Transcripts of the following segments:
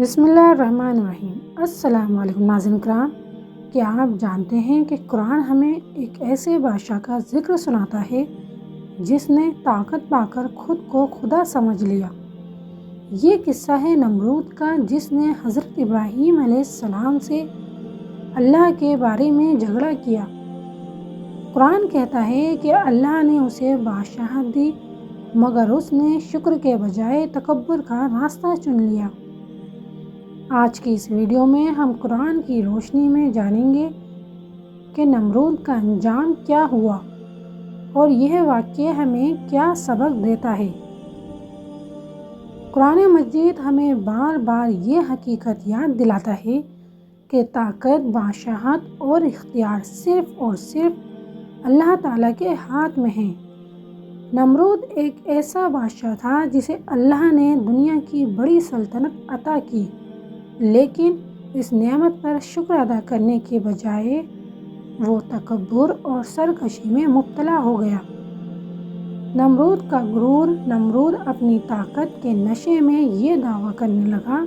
بسم اللہ الرحمن الرحیم۔ السلام علیکم ناظرین کرام، کیا آپ جانتے ہیں کہ قرآن ہمیں ایک ایسے بادشاہ کا ذکر سناتا ہے جس نے طاقت پا کر خود کو خدا سمجھ لیا۔ یہ قصہ ہے نمرود کا، جس نے حضرت ابراہیم علیہ السلام سے اللہ کے بارے میں جھگڑا کیا۔ قرآن کہتا ہے کہ اللہ نے اسے بادشاہت دی، مگر اس نے شکر کے بجائے تکبر کا راستہ چن لیا۔ آج کی اس ویڈیو میں ہم قرآن کی روشنی میں جانیں گے کہ نمرود کا انجام کیا ہوا اور یہ واقعہ ہمیں کیا سبق دیتا ہے۔ قرآن مجید ہمیں بار بار یہ حقیقت یاد دلاتا ہے کہ طاقت، بادشاہت اور اختیار صرف اور صرف اللہ تعالیٰ کے ہاتھ میں ہے۔ نمرود ایک ایسا بادشاہ تھا جسے اللہ نے دنیا کی بڑی سلطنت عطا کی، لیکن اس نعمت پر شکر ادا کرنے کے بجائے وہ تکبر اور سرکشی میں مبتلا ہو گیا۔ نمرود کا غرور، نمرود اپنی طاقت کے نشے میں یہ دعویٰ کرنے لگا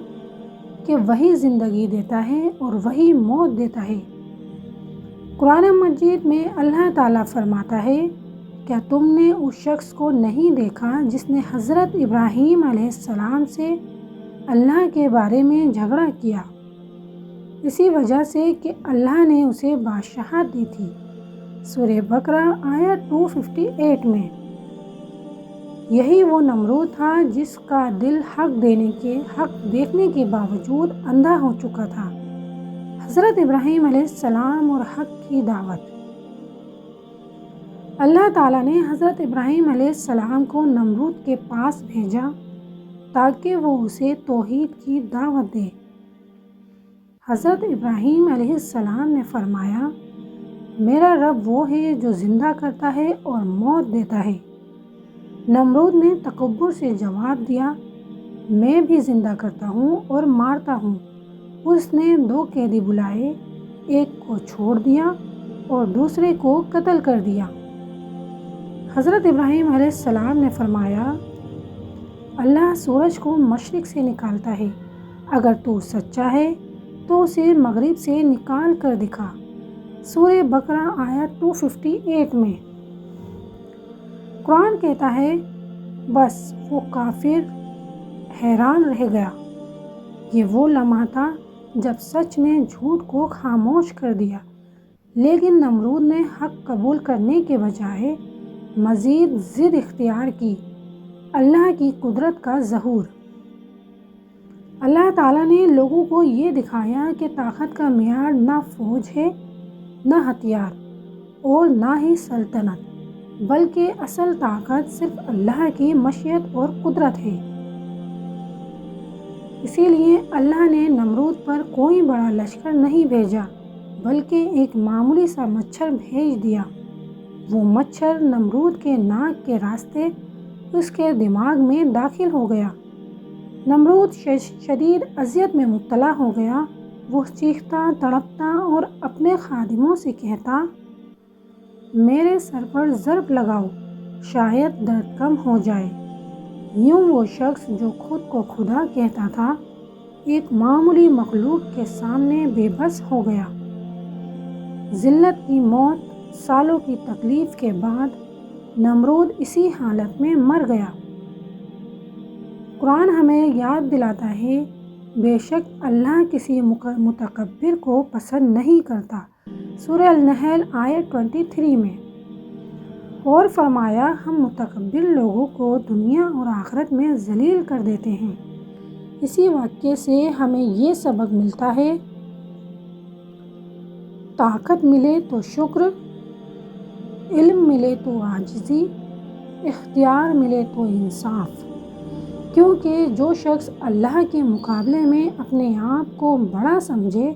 کہ وہی زندگی دیتا ہے اور وہی موت دیتا ہے۔ قرآن مجید میں اللہ تعالیٰ فرماتا ہے، کیا تم نے اس شخص کو نہیں دیکھا جس نے حضرت ابراہیم علیہ السلام سے اللہ کے بارے میں جھگڑا کیا، اسی وجہ سے کہ اللہ نے اسے بادشاہت دی تھی۔ سورہ بقرہ آیت 258 میں۔ یہی وہ نمرود تھا جس کا دل حق دیکھنے کے باوجود اندھا ہو چکا تھا۔ حضرت ابراہیم علیہ السلام اور حق کی دعوت۔ اللہ تعالیٰ نے حضرت ابراہیم علیہ السلام کو نمرود کے پاس بھیجا تاکہ وہ اسے توحید کی دعوت دے۔ حضرت ابراہیم علیہ السلام نے فرمایا، میرا رب وہ ہے جو زندہ کرتا ہے اور موت دیتا ہے۔ نمرود نے تکبر سے جواب دیا، میں بھی زندہ کرتا ہوں اور مارتا ہوں۔ اس نے 2 قیدی بلائے، ایک کو چھوڑ دیا اور دوسرے کو قتل کر دیا۔ حضرت ابراہیم علیہ السلام نے فرمایا، اللہ سورج کو مشرق سے نکالتا ہے، اگر تو سچا ہے تو اسے مغرب سے نکال کر دکھا۔ سورہ بقرہ آیت 258 میں۔ قرآن کہتا ہے، بس وہ کافر حیران رہ گیا۔ یہ وہ لمحہ تھا جب سچ نے جھوٹ کو خاموش کر دیا، لیکن نمرود نے حق قبول کرنے کے بجائے مزید ضد اختیار کی۔ اللہ کی قدرت کا ظہور۔ اللہ تعالیٰ نے لوگوں کو یہ دکھایا کہ طاقت کا معیار نہ فوج ہے، نہ ہتھیار اور نہ ہی سلطنت، بلکہ اصل طاقت صرف اللہ کی مشیت اور قدرت ہے۔ اسی لیے اللہ نے نمرود پر کوئی بڑا لشکر نہیں بھیجا، بلکہ ایک معمولی سا مچھر بھیج دیا۔ وہ مچھر نمرود کے ناک کے راستے اس کے دماغ میں داخل ہو گیا۔ نمرود شدید اذیت میں مبتلا ہو گیا۔ وہ چیختا، تڑپتا اور اپنے خادموں سے کہتا، میرے سر پر ضرب لگاؤ، شاید درد کم ہو جائے۔ یوں وہ شخص جو خود کو خدا کہتا تھا، ایک معمولی مخلوق کے سامنے بے بس ہو گیا۔ ذلت کی موت، سالوں کی تکلیف کے بعد نمرود اسی حالت میں مر گیا۔ قرآن ہمیں یاد دلاتا ہے، بے شک اللہ کسی متکبر کو پسند نہیں کرتا۔ سورہ النحل آیت 23 میں۔ اور فرمایا، ہم متکبر لوگوں کو دنیا اور آخرت میں ذلیل کر دیتے ہیں۔ اسی واقعے سے ہمیں یہ سبق ملتا ہے، طاقت ملے تو شکر، علم ملے تو عاجزی، اختیار ملے تو انصاف۔ کیونکہ جو شخص اللہ کے مقابلے میں اپنے آپ کو بڑا سمجھے،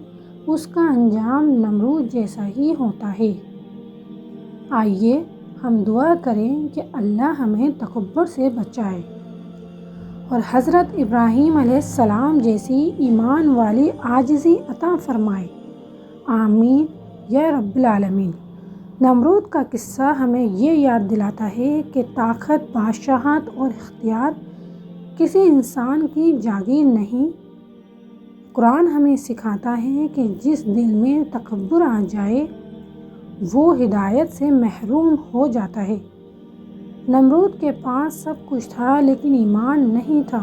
اس کا انجام نمرود جیسا ہی ہوتا ہے۔ آئیے ہم دعا کریں کہ اللہ ہمیں تکبر سے بچائے اور حضرت ابراہیم علیہ السلام جیسی ایمان والی عاجزی عطا فرمائے۔ آمین یا رب العالمین۔ نمرود کا قصہ ہمیں یہ یاد دلاتا ہے کہ طاقت، بادشاہت اور اختیار کسی انسان کی جاگیر نہیں، قرآن ہمیں سکھاتا ہے کہ جس دل میں تکبر آ جائے وہ ہدایت سے محروم ہو جاتا ہے۔ نمرود کے پاس سب کچھ تھا لیکن ایمان نہیں تھا،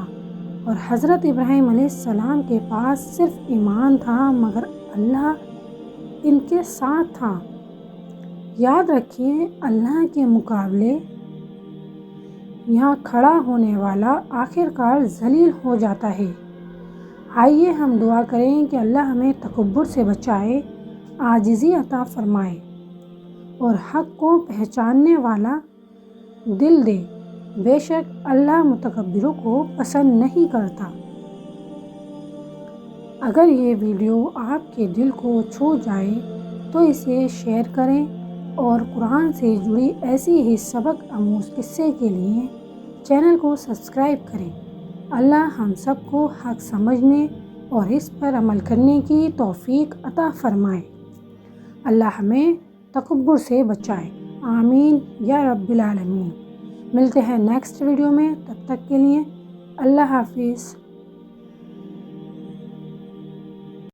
اور حضرت ابراہیم علیہ السلام کے پاس صرف ایمان تھا مگر اللہ ان کے ساتھ تھا۔ یاد رکھیں، اللہ کے مقابلے یہاں کھڑا ہونے والا آخر کار ذلیل ہو جاتا ہے۔ آئیے ہم دعا کریں کہ اللہ ہمیں تکبر سے بچائے، عاجزی عطا فرمائے اور حق کو پہچاننے والا دل دے۔ بے شک اللہ متکبروں کو پسند نہیں کرتا۔ اگر یہ ویڈیو آپ کے دل کو چھو جائے تو اسے شیئر کریں اور قرآن سے جڑی ایسی ہی سبق آموز قصے کے لیے چینل کو سبسکرائب کریں۔ اللہ ہم سب کو حق سمجھنے اور اس پر عمل کرنے کی توفیق عطا فرمائے۔ اللہ ہمیں تکبر سے بچائے، آمین یا رب العالمین۔ ملتے ہیں نیکسٹ ویڈیو میں، تب تک کے لیے اللہ حافظ۔